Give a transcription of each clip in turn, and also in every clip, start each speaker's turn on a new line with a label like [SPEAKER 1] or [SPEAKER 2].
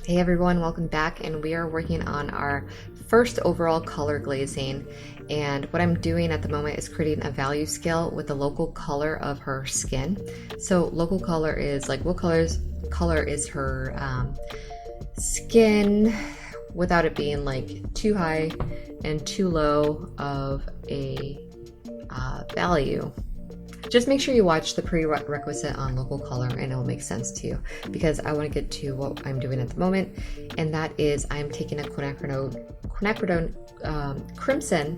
[SPEAKER 1] Hey everyone, welcome back, and we are working on our first overall color glazing. And what I'm doing at the moment is creating a value scale with the local color of her skin. So local color is like what color is her skin without it being like too high and too low of a value. Just make sure you watch the prerequisite on local color and it will make sense to you, because I want to get to what I'm doing at the moment, and that is I'm taking a Quinacridone Crimson,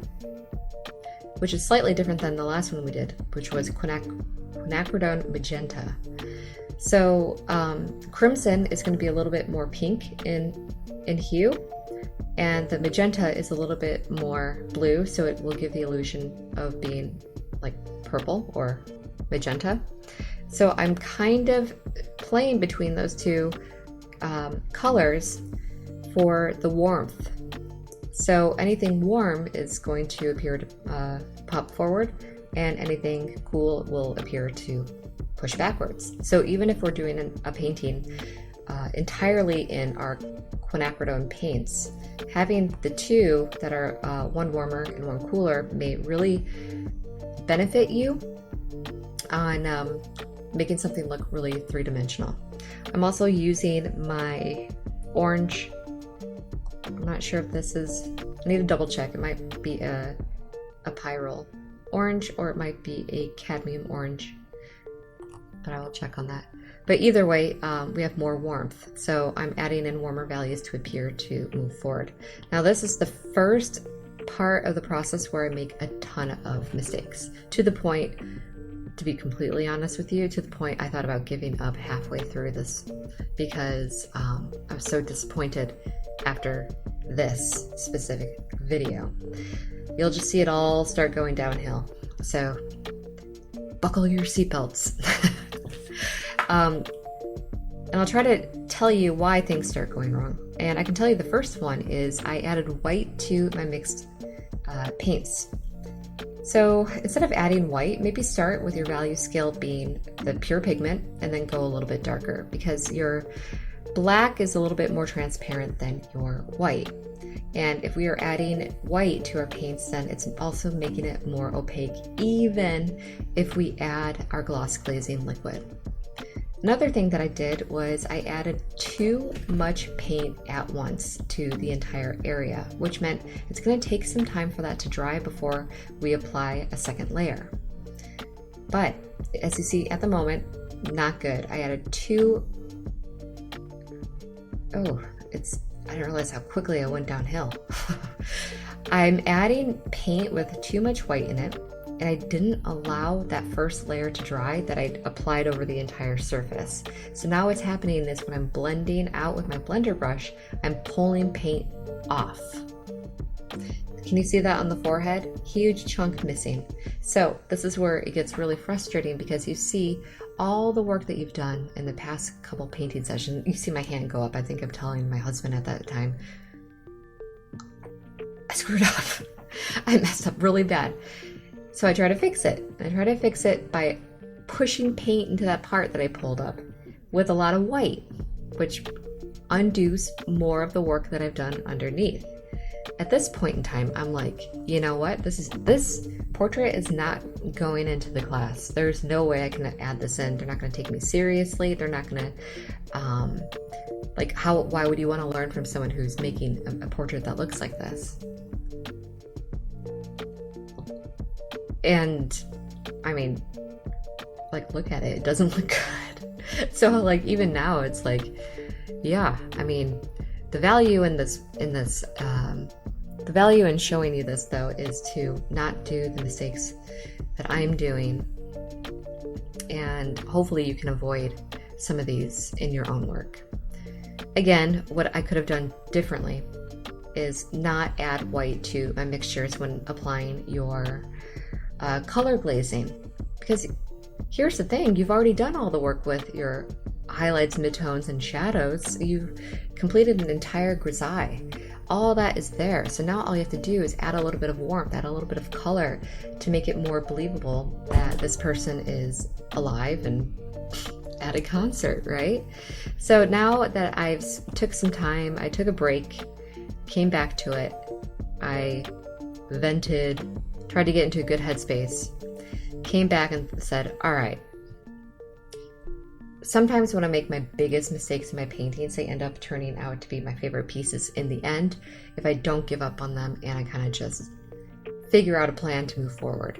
[SPEAKER 1] which is slightly different than the last one we did, which was Quinacridone Magenta. So Crimson is going to be a little bit more pink in hue, and the Magenta is a little bit more blue, so it will give the illusion of being like purple or magenta. So I'm kind of playing between those two colors for the warmth. So anything warm is going to appear to pop forward, and anything cool will appear to push backwards. So even if we're doing a painting entirely in our quinacridone paints, having the two that are one warmer and one cooler may really benefit you on making something look really three-dimensional. I'm also using my orange. I'm not sure if this is, I need to double check. It might be a pyrrole orange, or it might be a cadmium orange, but I will check on that. But either way, we have more warmth, so I'm adding in warmer values to appear to move forward. Now this is the first part of the process where I make a ton of mistakes, to the point, to be completely honest with you, to the point I thought about giving up halfway through this, because I was so disappointed after this specific video. You'll just see it all start going downhill, so buckle your seatbelts. And I'll try to tell you why things start going wrong. And I can tell you the first one is I added white to my mixed paints. So instead of adding white, maybe start with your value scale being the pure pigment and then go a little bit darker, because your black is a little bit more transparent than your white. And if we are adding white to our paints, then it's also making it more opaque, even if we add our gloss glazing liquid. Another thing that I did was I added too much paint at once to the entire area, which meant it's going to take some time for that to dry before we apply a second layer. But as you see at the moment, not good. I added I didn't realize how quickly I went downhill. I'm adding paint with too much white in it, and I didn't allow that first layer to dry that I applied over the entire surface. So now what's happening is when I'm blending out with my blender brush, I'm pulling paint off. Can you see that on the forehead? Huge chunk missing. So this is where it gets really frustrating, because you see all the work that you've done in the past couple painting sessions. You see my hand go up. I think I'm telling my husband at that time, I screwed up. I messed up really bad. So I try to fix it. I try to fix it by pushing paint into that part that I pulled up with a lot of white, which undoes more of the work that I've done underneath. At this point in time, I'm like, you know what? This portrait is not going into the class. There's no way I can add this in. They're not going to take me seriously. They're not going to, why would you want to learn from someone who's making a portrait that looks like this? And I mean, like, look at it. It doesn't look good. So like, even now it's like, yeah, I mean, the value in the value in showing you this though is to not do the mistakes that I'm doing, and hopefully you can avoid some of these in your own work. Again, what I could have done differently is not add white to my mixtures when applying your color glazing, because here's the thing, you've already done all the work with your highlights, midtones, and shadows. You've completed an entire grisaille. All that is there. So now all you have to do is add a little bit of warmth, add a little bit of color to make it more believable that this person is alive and at a concert, right? So now that I've took some time, I took a break, came back to it, I vented, tried to get into a good headspace, came back and said, all right, sometimes when I make my biggest mistakes in my paintings, they end up turning out to be my favorite pieces in the end if I don't give up on them and I kind of just figure out a plan to move forward.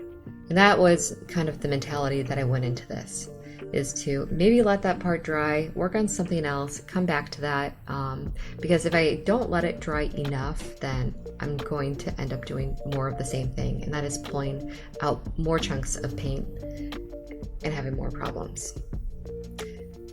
[SPEAKER 1] And that was kind of the mentality that I went into this, is to maybe let that part dry, work on something else, come back to that. Because if I don't let it dry enough, then I'm going to end up doing more of the same thing. And that is pulling out more chunks of paint and having more problems.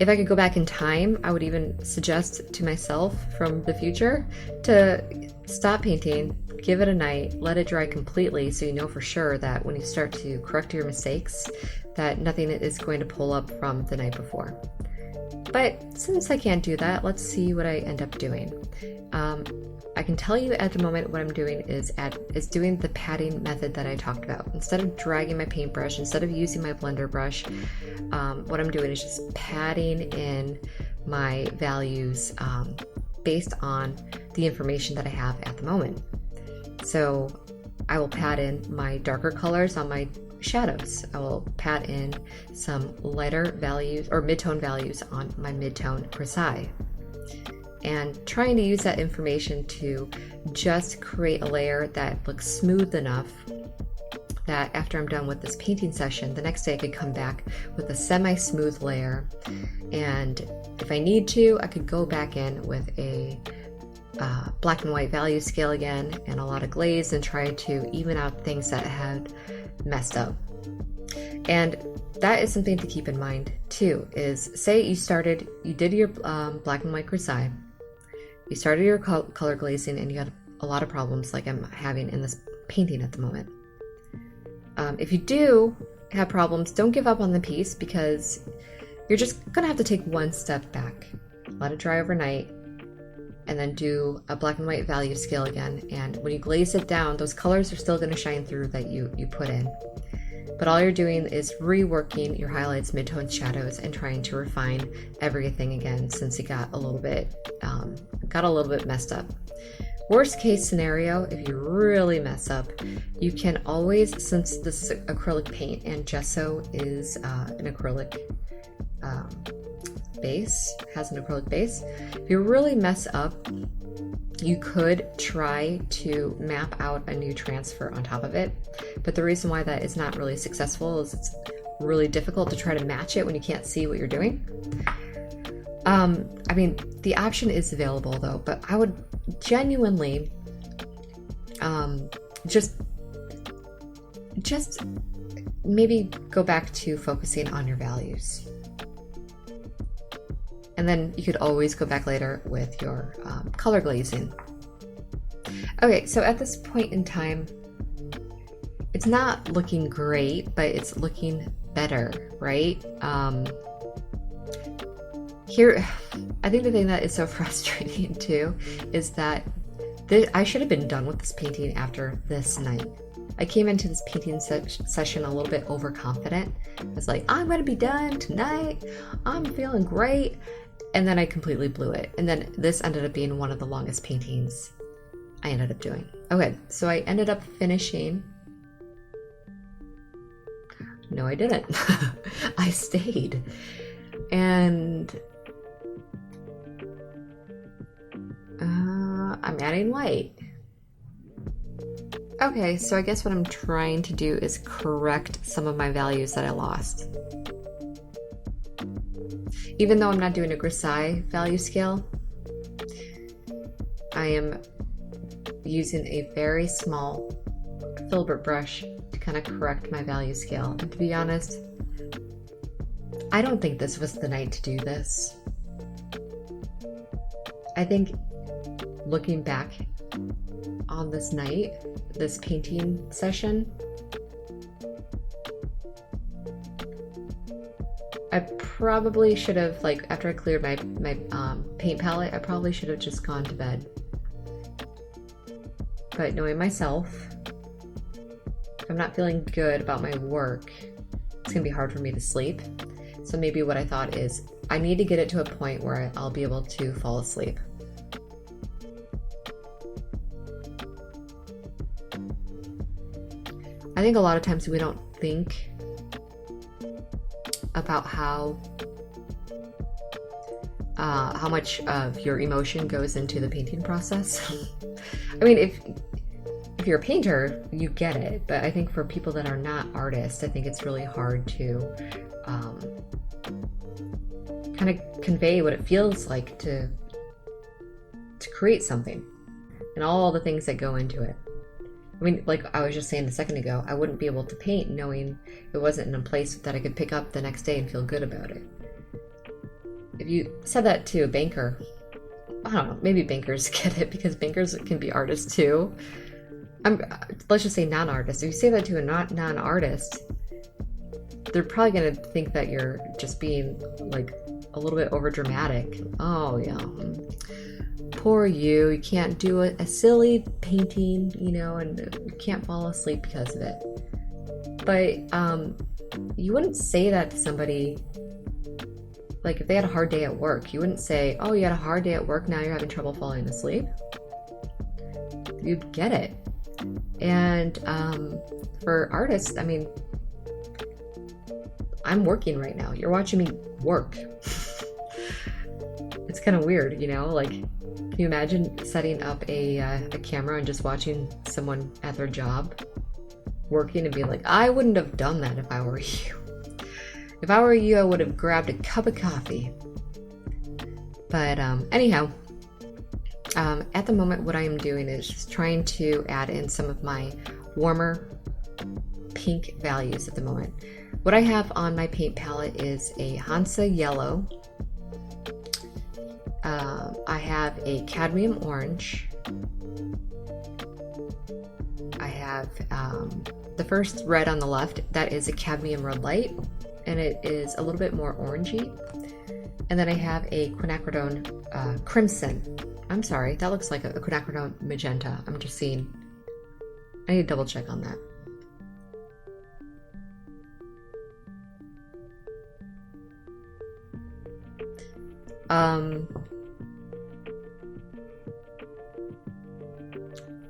[SPEAKER 1] If I could go back in time, I would even suggest to myself from the future to stop painting, give it a night, let it dry completely so you know for sure that when you start to correct your mistakes, that nothing is going to pull up from the night before. But since I can't do that, let's see what I end up doing. I can tell you at the moment what I'm doing is doing the patting method that I talked about. Instead of dragging my paintbrush, instead of using my blender brush, what I'm doing is just patting in my values based on the information that I have at the moment. So I will pat in my darker colors on my shadows. I will pat in some lighter values or mid-tone values on my mid-tone grisaille. And trying to use that information to just create a layer that looks smooth enough that after I'm done with this painting session, the next day I could come back with a semi-smooth layer. And if I need to, I could go back in with a black and white value scale again and a lot of glaze and try to even out things that had messed up. And that is something to keep in mind too, is say you did your black and white grisaille, you started your color glazing and you had a lot of problems like I'm having in this painting at the moment. If you do have problems, don't give up on the piece, because you're just gonna have to take one step back, let it dry overnight, and then do a black and white value scale again. And when you glaze it down, those colors are still gonna shine through that you put in. But all you're doing is reworking your highlights, midtones, shadows, and trying to refine everything again since it got a little bit messed up. Worst case scenario, if you really mess up, you can always, since this is acrylic paint and gesso is an acrylic base, has an acrylic base, if you really mess up, you could try to map out a new transfer on top of it. But the reason why that is not really successful is it's really difficult to try to match it when you can't see what you're doing. I mean, the option is available though, but I would genuinely just maybe go back to focusing on your values. And then you could always go back later with your color glazing. Okay, so at this point in time, it's not looking great, but it's looking better, right? Here, I think the thing that is so frustrating too is that I should have been done with this painting after this night. I came into this painting session a little bit overconfident. I was like, I'm gonna be done tonight. I'm feeling great. And then I completely blew it. And then this ended up being one of the longest paintings I ended up doing. Okay, so I ended up finishing. No, I didn't. I stayed. And I'm adding white. Okay, so I guess what I'm trying to do is correct some of my values that I lost. Even though I'm not doing a grisaille value scale, I am using a very small filbert brush to kind of correct my value scale. And to be honest, I don't think this was the night to do this. I think looking back on this night, this painting session, I probably should have, like, after I cleared my paint palette, I probably should have just gone to bed. But knowing myself, if I'm not feeling good about my work, it's gonna be hard for me to sleep. So maybe what I thought is I need to get it to a point where I'll be able to fall asleep. I think a lot of times we don't think about how much of your emotion goes into the painting process. I mean, if you're a painter, you get it, but I think for people that are not artists, I think it's really hard to kind of convey what it feels like to create something and all the things that go into it. I mean, like I was just saying a second ago, I wouldn't be able to paint knowing it wasn't in a place that I could pick up the next day and feel good about it. If you said that to a banker, I don't know, maybe bankers get it because bankers can be artists too. Let's just say non-artists. If you say that to a non-artist, they're probably going to think that you're just being like a little bit over dramatic. Oh yeah, poor you can't do a silly painting, you know, and you can't fall asleep because of it. But you wouldn't say that to somebody, like if they had a hard day at work. You wouldn't say, oh, you had a hard day at work, now you're having trouble falling asleep. You'd get it. And for artists, I mean, I'm working right now. You're watching me work. It's kind of weird, you know, like, can you imagine setting up a camera and just watching someone at their job working and being like, I wouldn't have done that if I were you. If I were you, I would have grabbed a cup of coffee. But anyhow, at the moment, what I am doing is just trying to add in some of my warmer pink values at the moment. What I have on my paint palette is a Hansa yellow. I have a cadmium orange. I have the first red on the left, that is a cadmium red light, and it is a little bit more orangey. And then I have a Quinacridone Crimson. I'm sorry, that looks like a Quinacridone Magenta. I'm just seeing, I need to double check on that.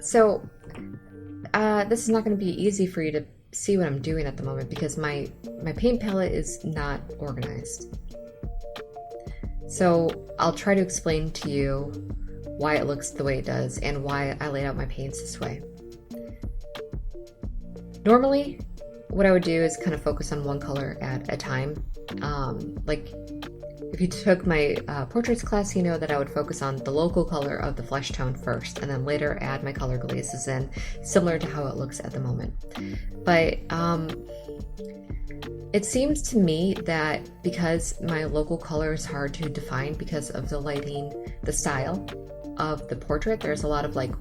[SPEAKER 1] So this is not going to be easy for you to see what I'm doing at the moment because my paint palette is not organized. So I'll try to explain to you why it looks the way it does and why I laid out my paints this way. Normally, what I would do is kind of focus on one color at a time. Like if you took my portraits class, you know that I would focus on the local color of the flesh tone first and then later add my color glazes in, similar to how it looks at the moment. But it seems to me that because my local color is hard to define because of the lighting, the style of the portrait, there's a lot of like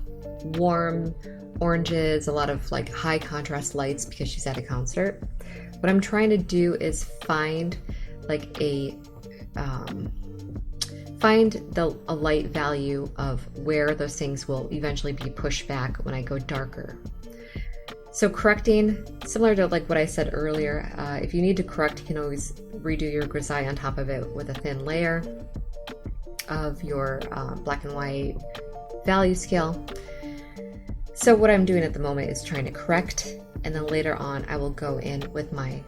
[SPEAKER 1] warm oranges, a lot of like high contrast lights because she's at a concert. What I'm trying to do is find like a light value of where those things will eventually be pushed back when I go darker. So correcting, similar to like what I said earlier, if you need to correct, you can always redo your grisaille on top of it with a thin layer of your black and white value scale. So what I'm doing at the moment is trying to correct, and then later on I will go in with my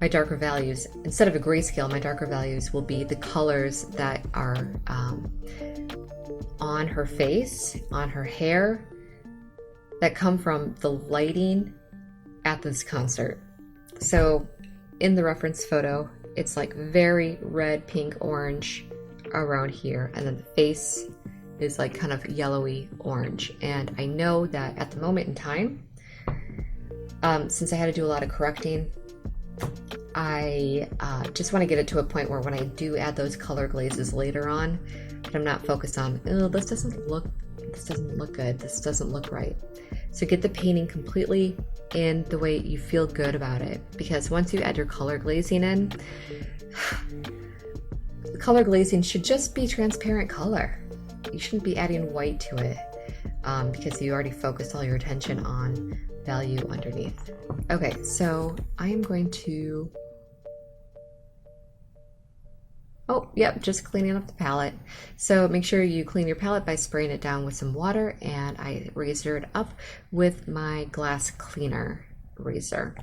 [SPEAKER 1] my darker values. Instead of a grayscale, my darker values will be the colors that are on her face, on her hair, that come from the lighting at this concert. So in the reference photo, it's like very red, pink, orange around here, and then the face is like kind of yellowy orange. And I know that at the moment in time, since I had to do a lot of correcting, I just want to get it to a point where when I do add those color glazes later on, that I'm not focused on, oh, this doesn't look good, this doesn't look right. So get the painting completely in the way you feel good about it, because once you add your color glazing in, the color glazing should just be transparent color. You shouldn't be adding white to it because you already focused all your attention on value underneath. Okay, so I am going to Oh, yep, just cleaning up the palette. So make sure you clean your palette by spraying it down with some water, and I razored up with my glass cleaner razor.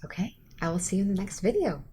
[SPEAKER 1] Okay, I will see you in the next video.